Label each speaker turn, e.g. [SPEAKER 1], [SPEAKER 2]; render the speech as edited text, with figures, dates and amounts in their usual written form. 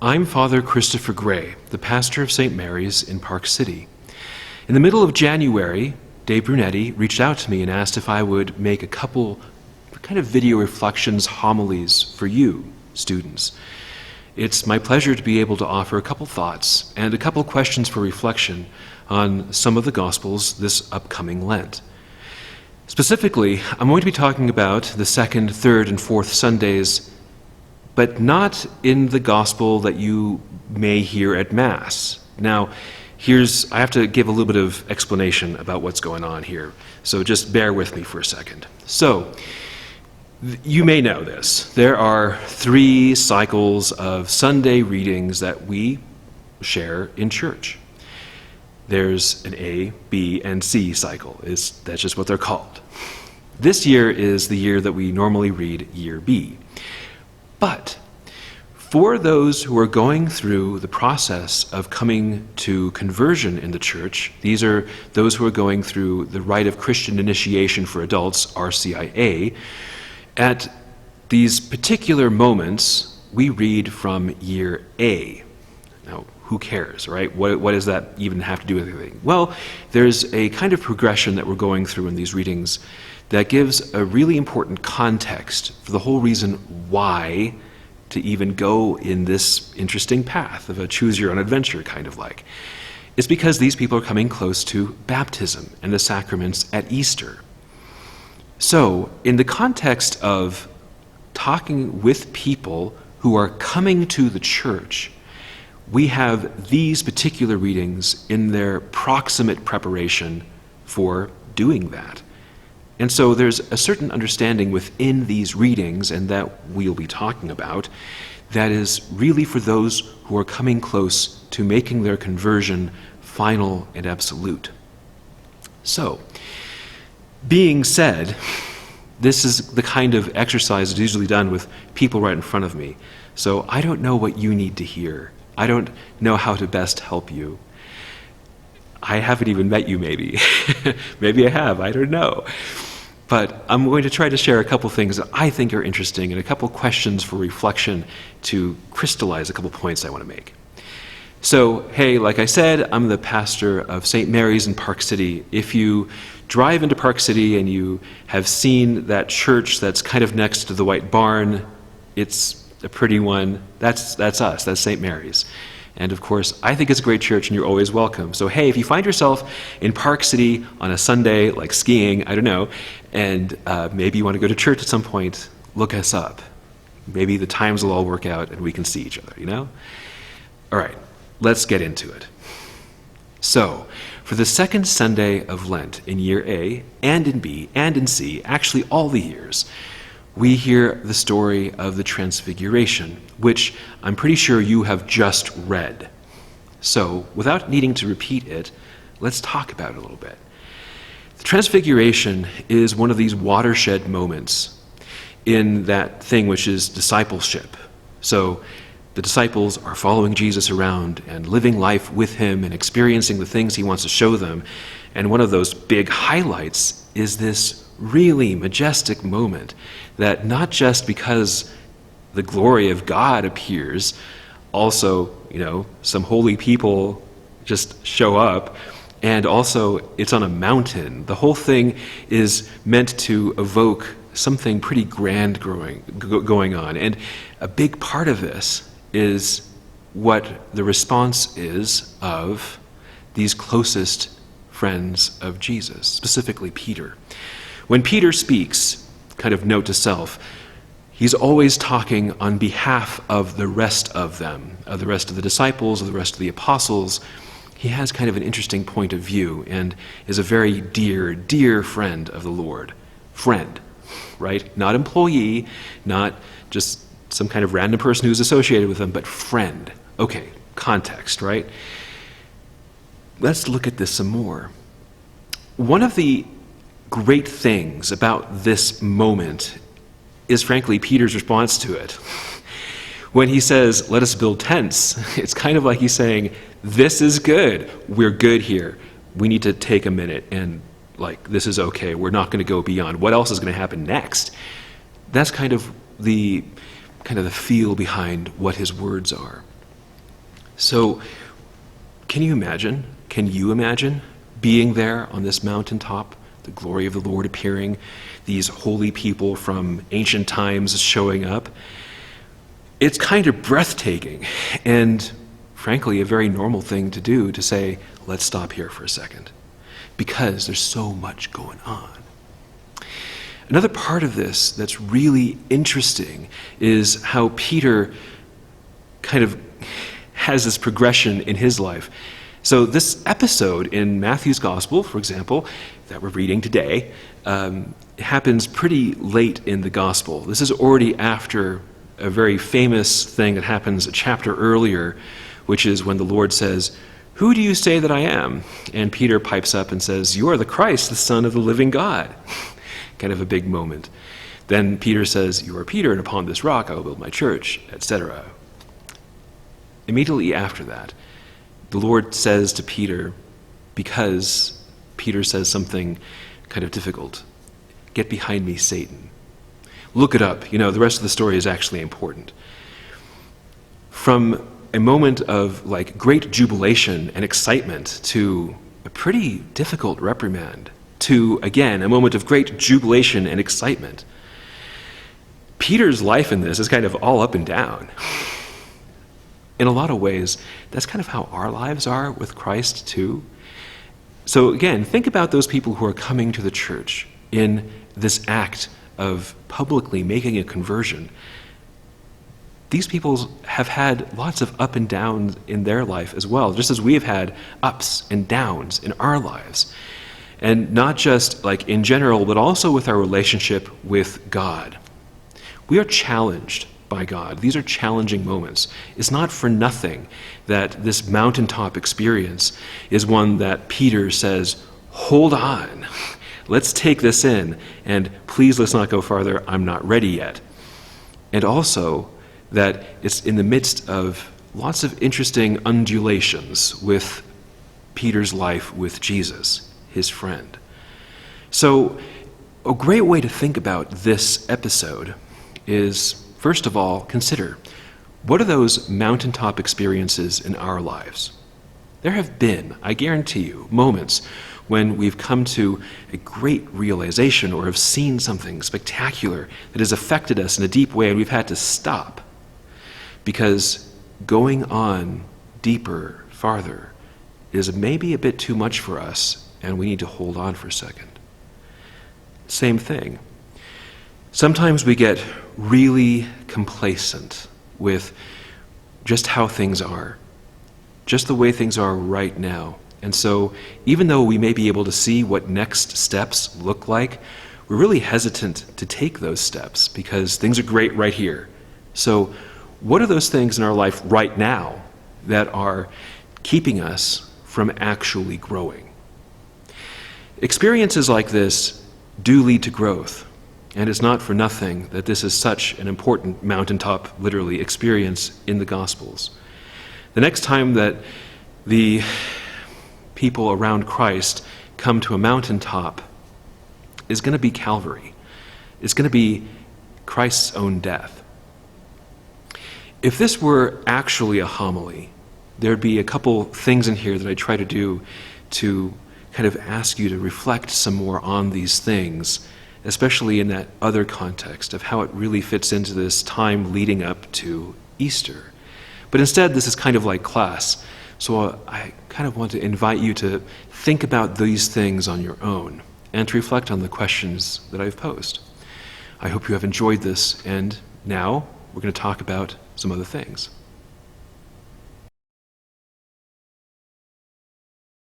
[SPEAKER 1] I'm Father Christopher Gray, the pastor of St. Mary's in Park City. In the middle of January, Dave Brunetti reached out to me and asked if I would make a couple kind of video reflections, homilies for you, students. It's my pleasure to be able to offer a couple thoughts and a couple questions for reflection on some of the Gospels this upcoming Lent. Specifically, I'm going to be talking about the second, third, and fourth Sundays, but not in the Gospel that you may hear at Mass. Now, I have to give a little bit of explanation about what's going on here, so just bear with me for a second. So, you may know this. There are 3 cycles of Sunday readings that we share in church. There's an A, B, and C cycle. That's just what they're called. This year is the year that we normally read year B. But for those who are going through the process of coming to conversion in the church, these are those who are going through the Rite of Christian Initiation for Adults, RCIA, at these particular moments, we read from year A. Now, who cares, right? What does that even have to do with anything? Well, there's a kind of progression that we're going through in these readings that gives a really important context for the whole reason why to even go in this interesting path of a choose-your-own-adventure kind of like. It's because these people are coming close to baptism and the sacraments at Easter. So, in the context of talking with people who are coming to the church, we have these particular readings in their proximate preparation for doing that. And so there's a certain understanding within these readings, and that we'll be talking about, that is really for those who are coming close to making their conversion final and absolute. So, being said, this is the kind of exercise that's usually done with people right in front of me. So I don't know what you need to hear. I don't know how to best help you. I haven't even met you, maybe. Maybe I have, I don't know. But I'm going to try to share a couple things that I think are interesting and a couple questions for reflection to crystallize a couple points I want to make. So, hey, like I said, I'm the pastor of St. Mary's in Park City. If you drive into Park City and you have seen that church that's kind of next to the white barn, it's a pretty one. That's us. That's St. Mary's. And of course, I think it's a great church and you're always welcome. So hey, if you find yourself in Park City on a Sunday, like skiing, I don't know, and maybe you want to go to church at some point, look us up. Maybe the times will all work out and we can see each other, you know? All right, let's get into it. So, for the second Sunday of Lent in year A, and in B, and in C, actually all the years, we hear the story of the Transfiguration, which I'm pretty sure you have just read. So, without needing to repeat it, let's talk about it a little bit. The Transfiguration is one of these watershed moments in that thing which is discipleship. So, the disciples are following Jesus around and living life with him and experiencing the things he wants to show them. And one of those big highlights is this really majestic moment that not just because the glory of God appears, also, some holy people just show up, and also it's on a mountain. The whole thing is meant to evoke something pretty grand going on. And a big part of this is what the response is of these closest friends of Jesus, specifically Peter. When Peter speaks, kind of note to self, he's always talking on behalf of the rest of them, of the rest of the disciples, of the rest of the apostles. He has kind of an interesting point of view and is a very dear, dear friend of the Lord. Friend, right? Not employee, not just some kind of random person who's associated with them, but friend. Okay, context, right? Let's look at this some more. One of the great things about this moment is, frankly, Peter's response to it. When he says, let us build tents, it's kind of like he's saying, this is good. We're good here. We need to take a minute and, this is okay. We're not going to go beyond. What else is going to happen next? That's kind of the feel behind what his words are. So, can you imagine being there on this mountaintop, the glory of the Lord appearing, these holy people from ancient times showing up? It's kind of breathtaking, and frankly, a very normal thing to do, to say, let's stop here for a second, because there's so much going on. Another part of this that's really interesting is how Peter kind of has this progression in his life. So this episode in Matthew's Gospel, for example, that we're reading today, happens pretty late in the Gospel. This is already after a very famous thing that happens a chapter earlier, which is when the Lord says, "Who do you say that I am?" And Peter pipes up and says, "You are the Christ, the Son of the living God." Kind of a big moment. Then Peter says, "You are Peter, and upon this rock I will build my church," etc. Immediately after that, the Lord says to Peter, because Peter says something kind of difficult, "Get behind me, Satan." Look it up. The rest of the story is actually important. From a moment of great jubilation and excitement to a pretty difficult reprimand to, again, a moment of great jubilation and excitement. Peter's life in this is kind of all up and down. In a lot of ways, that's kind of how our lives are with Christ too. So again, think about those people who are coming to the church in this act of publicly making a conversion. These people have had lots of up and downs in their life as well, just as we have had ups and downs in our lives. And not just in general, but also with our relationship with God. We are challenged by God. These are challenging moments. It's not for nothing that this mountaintop experience is one that Peter says, hold on, let's take this in, and please let's not go farther, I'm not ready yet. And also that it's in the midst of lots of interesting undulations with Peter's life with Jesus, his friend. So a great way to think about this episode is, first of all, consider, what are those mountaintop experiences in our lives? There have been, I guarantee you, moments when we've come to a great realization or have seen something spectacular that has affected us in a deep way, and we've had to stop because going on deeper, farther, is maybe a bit too much for us, and we need to hold on for a second. Same thing. Sometimes we get really complacent with just how things are, just the way things are right now. And so even though we may be able to see what next steps look like, we're really hesitant to take those steps because things are great right here. So what are those things in our life right now that are keeping us from actually growing? Experiences like this do lead to growth. And it's not for nothing that this is such an important mountaintop, literally, experience in the Gospels. The next time that the people around Christ come to a mountaintop is going to be Calvary. It's going to be Christ's own death. If this were actually a homily, there'd be a couple things in here that I try to do to kind of ask you to reflect some more on these things, especially in that other context of how it really fits into this time leading up to Easter. But instead, this is kind of like class. So I kind of want to invite you to think about these things on your own and to reflect on the questions that I've posed. I hope you have enjoyed this, and now we're going to talk about some other things.